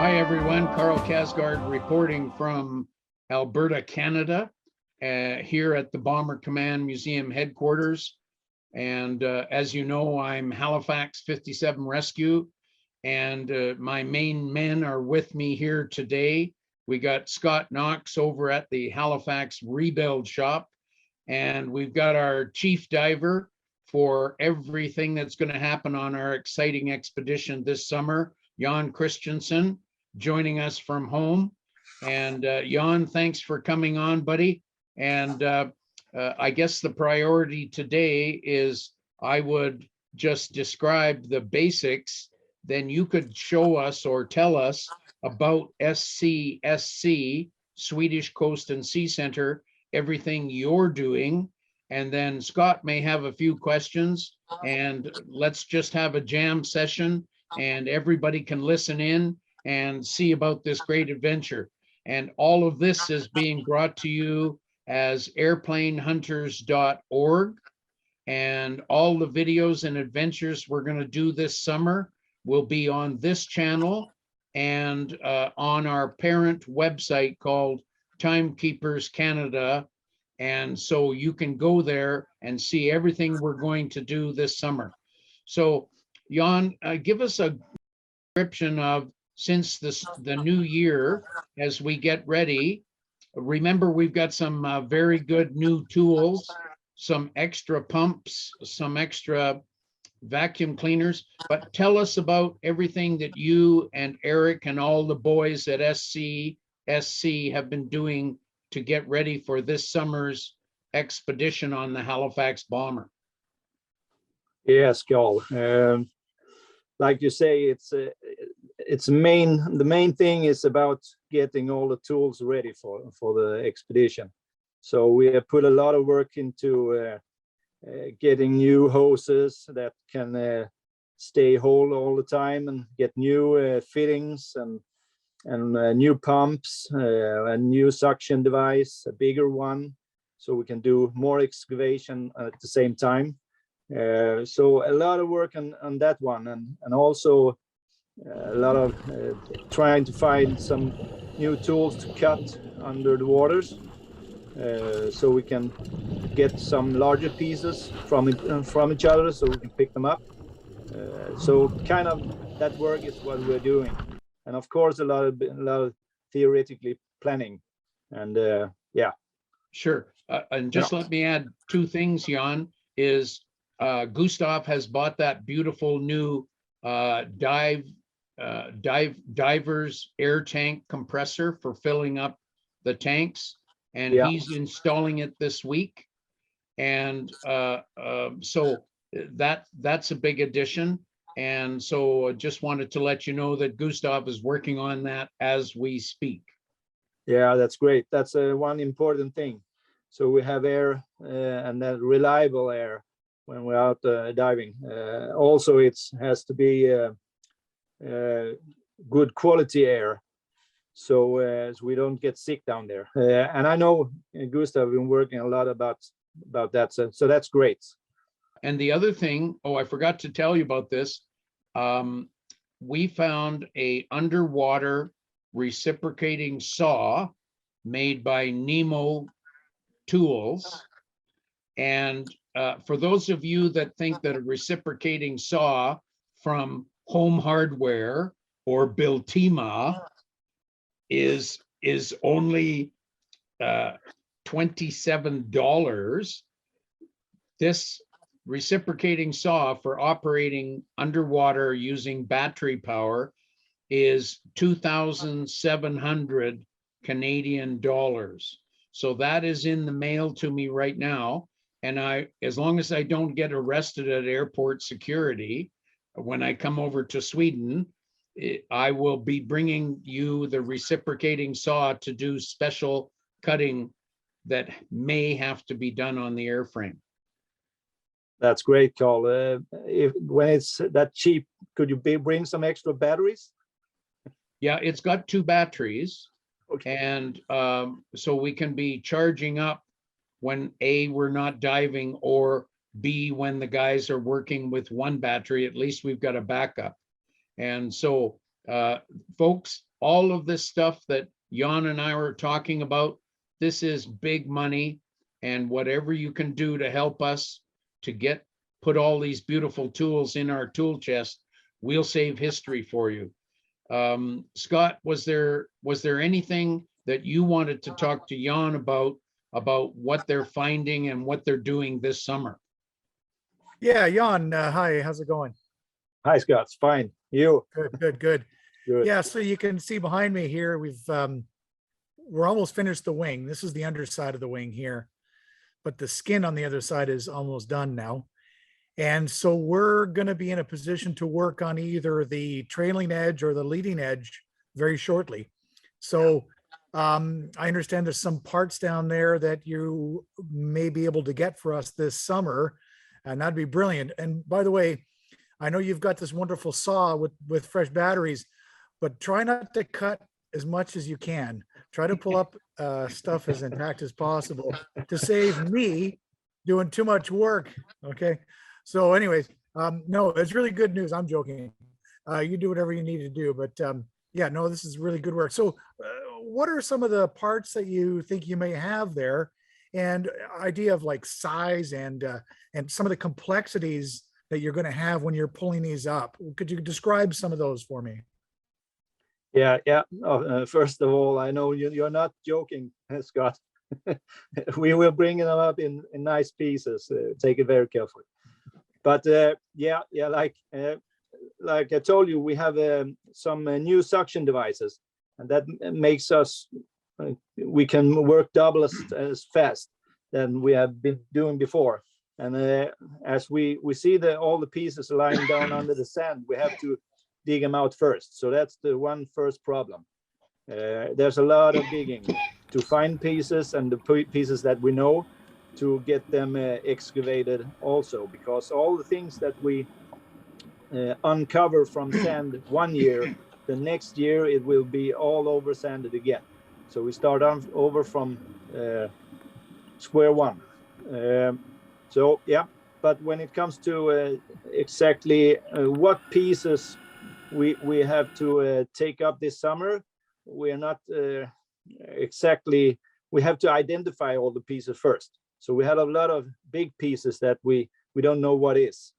Hi everyone, Karl Casgard reporting from Alberta, Canada, here at the Bomber Command Museum headquarters. And as you know, I'm Halifax 57 Rescue, and my main men are with me here today. We got Scott Knox over at the Halifax Rebuild Shop, and we've got our chief diver for everything that's going to happen on our exciting expedition this summer, Jan Christensen, joining us from home. And Jan, thanks for coming on, buddy. And I guess the priority today is I would just describe the basics, then you could show us or tell us about SCSC, Swedish Coast and Sea Center, everything you're doing. And then Scott may have a few questions, and let's just have a jam session and everybody can listen in and see about this great adventure. And all of this is being brought to you as airplanehunters.org. And all the videos and adventures we're going to do this summer will be on this channel and on our parent website called TimeKeepers Canada. And so you can go there and see everything we're going to do this summer. So Jan, give us a description of, since the new year, as we get ready. Remember, we've got some very good new tools, some extra pumps, some extra vacuum cleaners, but tell us about everything that you and Eric and all the boys at SCSC have been doing to get ready for this summer's expedition on the Halifax Bomber. Yes, Carl. Like you say, the main thing is about getting all the tools ready for the expedition. So we have put a lot of work into getting new hoses that can stay whole all the time, and get new fittings and new pumps, a new suction device, a bigger one, so we can do more excavation at the same time. So a lot of work on that one, and also a lot of trying to find some new tools to cut under the waters, so we can get some larger pieces from each other, so we can pick them up. So kind of that work is what we're doing, and of course a lot of theoretically planning, and yeah. Sure. And just let me add two things, Jan, is Gustav has bought that beautiful new diver's air tank compressor for filling up the tanks, and he's installing it this week. And so that's a big addition. And so I just wanted to let you know that Gustav is working on that as we speak. Yeah, that's great. That's one important thing. So we have air, and that reliable air when we're out diving. Also, it has to be good quality air, so we don't get sick down there. And I know Gustav has been working a lot about that, so that's great. And the other thing, I forgot to tell you about this. We found a underwater reciprocating saw made by Nemo Tools. And for those of you that think that a reciprocating saw from Home Hardware or Biltema is only $27, this reciprocating saw for operating underwater using battery power is 2,700 Canadian dollars. So that is in the mail to me right now. And as long as I don't get arrested at airport security when I come over to Sweden, I will be bringing you the reciprocating saw to do special cutting that may have to be done on the airframe. That's great, Carl. When it's that cheap, could you bring some extra batteries? Yeah, it's got 2 batteries. Okay. And so we can be charging up when A, we're not diving, or B, when the guys are working with 1 battery, at least we've got a backup. And so folks, all of this stuff that Jan and I were talking about, this is big money, and whatever you can do to help us to put all these beautiful tools in our tool chest, we'll save history for you. Scott, was there anything that you wanted to talk to Jan about what they're finding and what they're doing this summer? Yeah, Jan, hi, how's it going? Hi, Scott. It's fine. You? Good. Good. Yeah, so you can see behind me here, we're almost finished the wing. This is the underside of the wing here, but the skin on the other side is almost done now. And so we're going to be in a position to work on either the trailing edge or the leading edge very shortly. So I understand there's some parts down there that you may be able to get for us this summer, and that'd be brilliant. And by the way, I know you've got this wonderful saw with fresh batteries, but try not to cut as much as you can. Try to pull up stuff as intact as possible to save me doing too much work. Okay. So anyways, no, it's really good news. I'm joking. You do whatever you need to do, but yeah, no, this is really good work. So what are some of the parts that you think you may have there, and idea of like size and some of the complexities that you're going to have when you're pulling these up? Could you describe some of those for me? Yeah. First of all, I know you're not joking, Scott. We will bring them up in nice pieces. Take it very carefully. But yeah, like I told you, we have some new suction devices, and that makes us we can work double as fast than we have been doing before. And as we see all the pieces lying down under the sand, we have to dig them out first. So that's the first problem. There's a lot of digging to find pieces, and the pieces that we know, to get them excavated also, because all the things that we uncover from sand one year, the next year it will be all over sanded again. So we start over from square one. So yeah, but when it comes to exactly what pieces we have to take up this summer, we are not exactly, we have to identify all the pieces first. So we had a lot of big pieces that we don't know what is.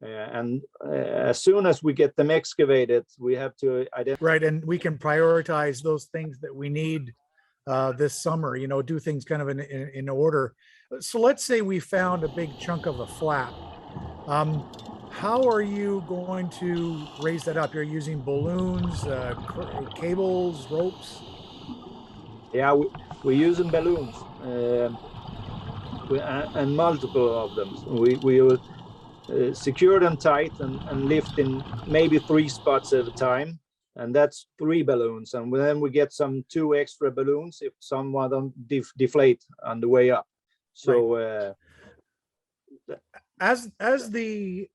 And as soon as we get them excavated, we have to identify. Right, and we can prioritize those things that we need this summer, you know, do things kind of in order. So let's say we found a big chunk of a flap. How are you going to raise that up? You're using balloons, cables, ropes? Yeah, we're using balloons and multiple of them. We will secure them tight and lift in maybe 3 spots at a time. And that's 3 balloons. And then we get 2 extra balloons if some of them deflate on the way up. So right. As the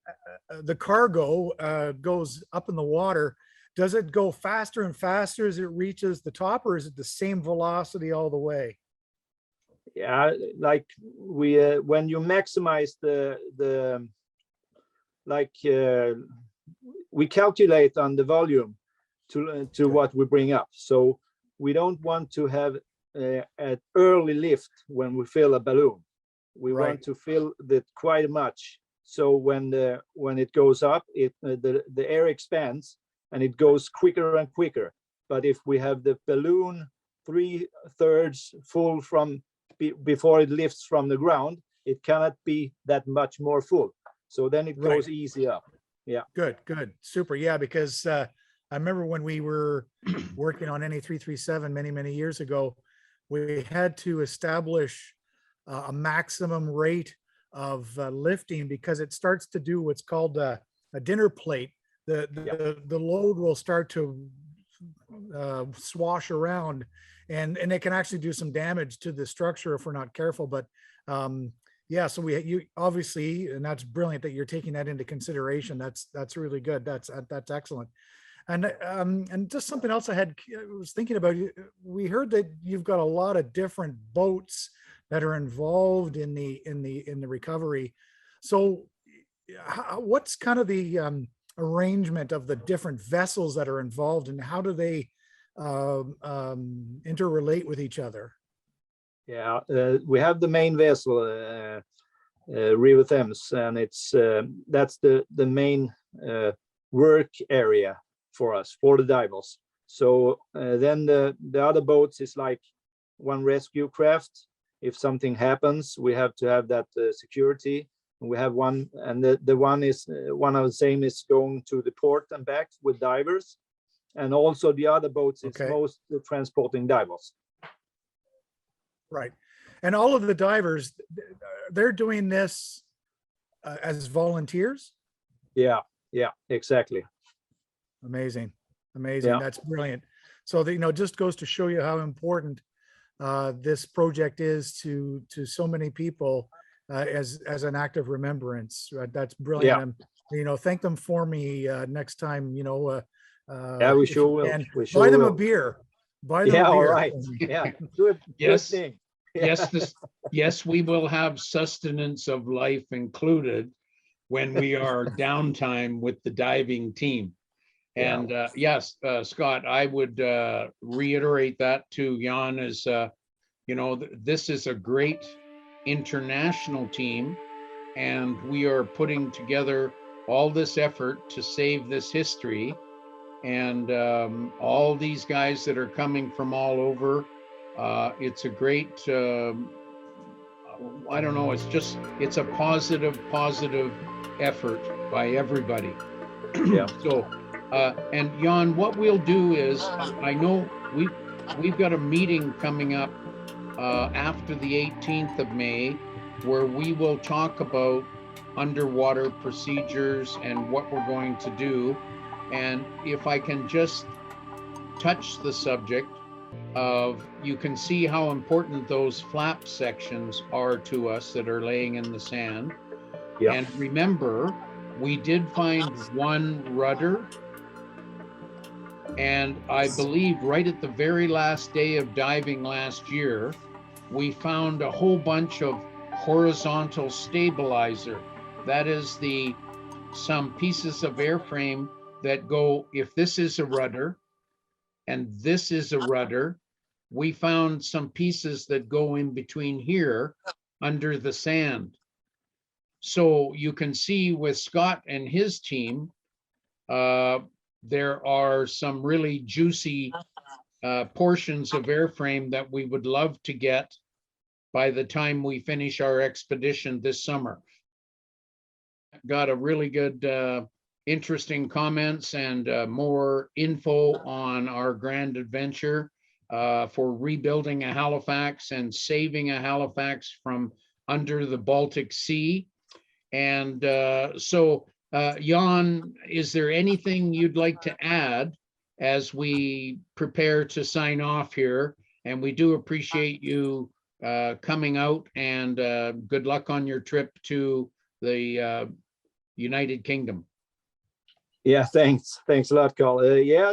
cargo goes up in the water, does it go faster and faster as it reaches the top, or is it the same velocity all the way? Yeah, like we when you maximize we calculate on the volume to what we bring up. So we don't want to have an early lift when we fill a balloon. We right. want to fill it quite much. So when it goes up, the air expands and it goes quicker and quicker. But if we have the balloon 3/3 full from before it lifts from the ground, it cannot be that much more full. So then it goes right. easy up. Yeah. Good. Super. Yeah, because I remember when we were working on NA337 many years ago, we had to establish a maximum rate of lifting, because it starts to do what's called a dinner plate. The load will start to swash around, and it can actually do some damage to the structure if we're not careful. But yeah, so you obviously, and that's brilliant that you're taking that into consideration. That's really good. That's excellent. And just something else I was thinking about. We heard that you've got a lot of different boats that are involved in the recovery. So what's kind of the arrangement of the different vessels that are involved, and how do they interrelate with each other? Yeah, we have the main vessel, River Thames, and it's that's the main work area for us, for the divers. So then the other boats is like one rescue craft. If something happens, we have to have that security. We have one, and the one is one of the same is going to the port and back with divers, and also the other boats is most transporting divers. Right. And all of the divers, they're doing this as volunteers? Yeah, yeah, exactly. Amazing. Amazing. Yeah. That's brilliant. So, you know, just goes to show you how important this project is to so many people as an act of remembrance. That's brilliant. Yeah. You know, thank them for me next time, you know. Yeah, we sure will. We sure buy them will. a beer. Buy them Yeah, a beer. all right. Yeah, good, Yes. good thing. Yes, yes, we will have sustenance of life included when we are downtime with the diving team. Yeah. And yes, Scott, I would reiterate that to Jan as, you know, this is a great international team, and we are putting together all this effort to save this history. And all these guys that are coming from all over, it's a great, I don't know, it's a positive effort by everybody. Yeah. So, and Jan, what we'll do is, I know we've got a meeting coming up after the 18th of May, where we will talk about underwater procedures and what we're going to do. And if I can just touch the subject of, you can see how important those flap sections are to us that are laying in the sand. Yeah. And remember, we did find one rudder, and I believe right at the very last day of diving last year, we found a whole bunch of horizontal stabilizer. That is some pieces of airframe that go, if this is a rudder and this is a rudder, we found some pieces that go in between here under the sand. So you can see with Scott and his team, there are some really juicy portions of airframe that we would love to get by the time we finish our expedition this summer. Got a really good, interesting comments and more info on our grand adventure for rebuilding a Halifax and saving a Halifax from under the Baltic Sea. And so, Jan, is there anything you'd like to add as we prepare to sign off here? And we do appreciate you coming out, and good luck on your trip to the United Kingdom. Yeah, thanks a lot, Karl. Yeah,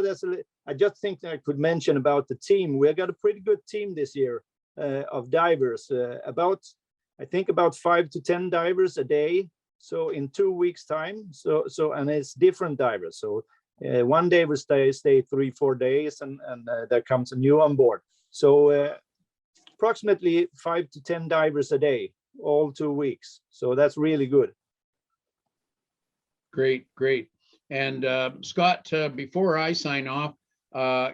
I just think I could mention about the team. We got a pretty good team this year of divers, I think about 5 to 10 divers a day. So in 2 weeks time, and it's different divers. So one day we stay 3-4 days, and there comes a new on board. So approximately 5 to 10 divers a day, all 2 weeks. So that's really good. Great. And Scott, before I sign off,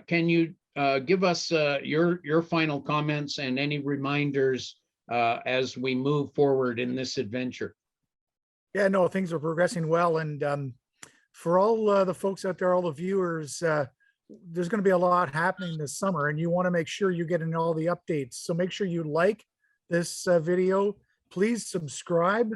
can you give us your final comments and any reminders as we move forward in this adventure? Yeah, no, things are progressing well. And for all the folks out there, all the viewers, there's going to be a lot happening this summer, and you want to make sure you're getting all the updates. So make sure you like this video, please subscribe,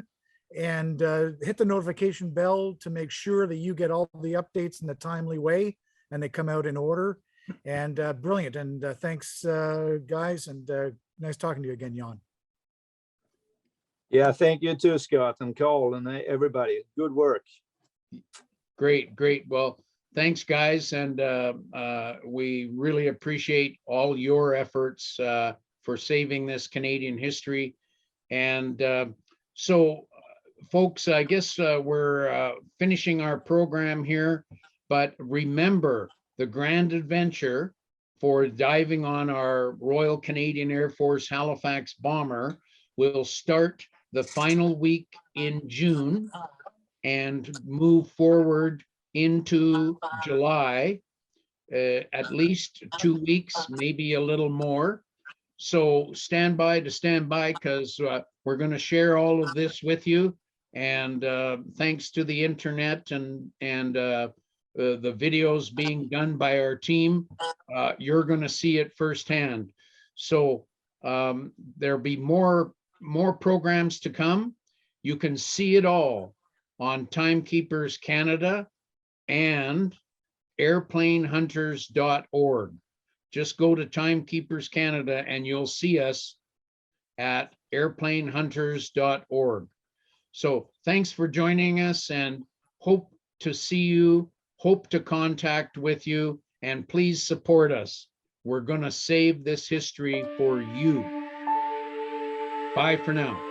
and hit the notification bell to make sure that you get all the updates in a timely way and they come out in order. And brilliant. And thanks, guys. And nice talking to you again, Jan. Yeah, thank you too, Scott and Karl and everybody. Good work. Great. Well, thanks, guys. And we really appreciate all your efforts for saving this Canadian history. And so folks, I guess we're finishing our program here, but remember the grand adventure for diving on our Royal Canadian Air Force Halifax bomber will start the final week in June and move forward into July, at least 2 weeks, maybe a little more. So stand by because we're going to share all of this with you. And thanks to the internet and the videos being done by our team, you're going to see it firsthand. So there'll be more programs to come. You can see it all on TimeKeepers Canada and airplanehunters.org. Just go to TimeKeepers Canada and you'll see us at airplanehunters.org. So thanks for joining us, and hope to see you, hope to contact with you, and please support us. We're going to save this history for you. Bye for now.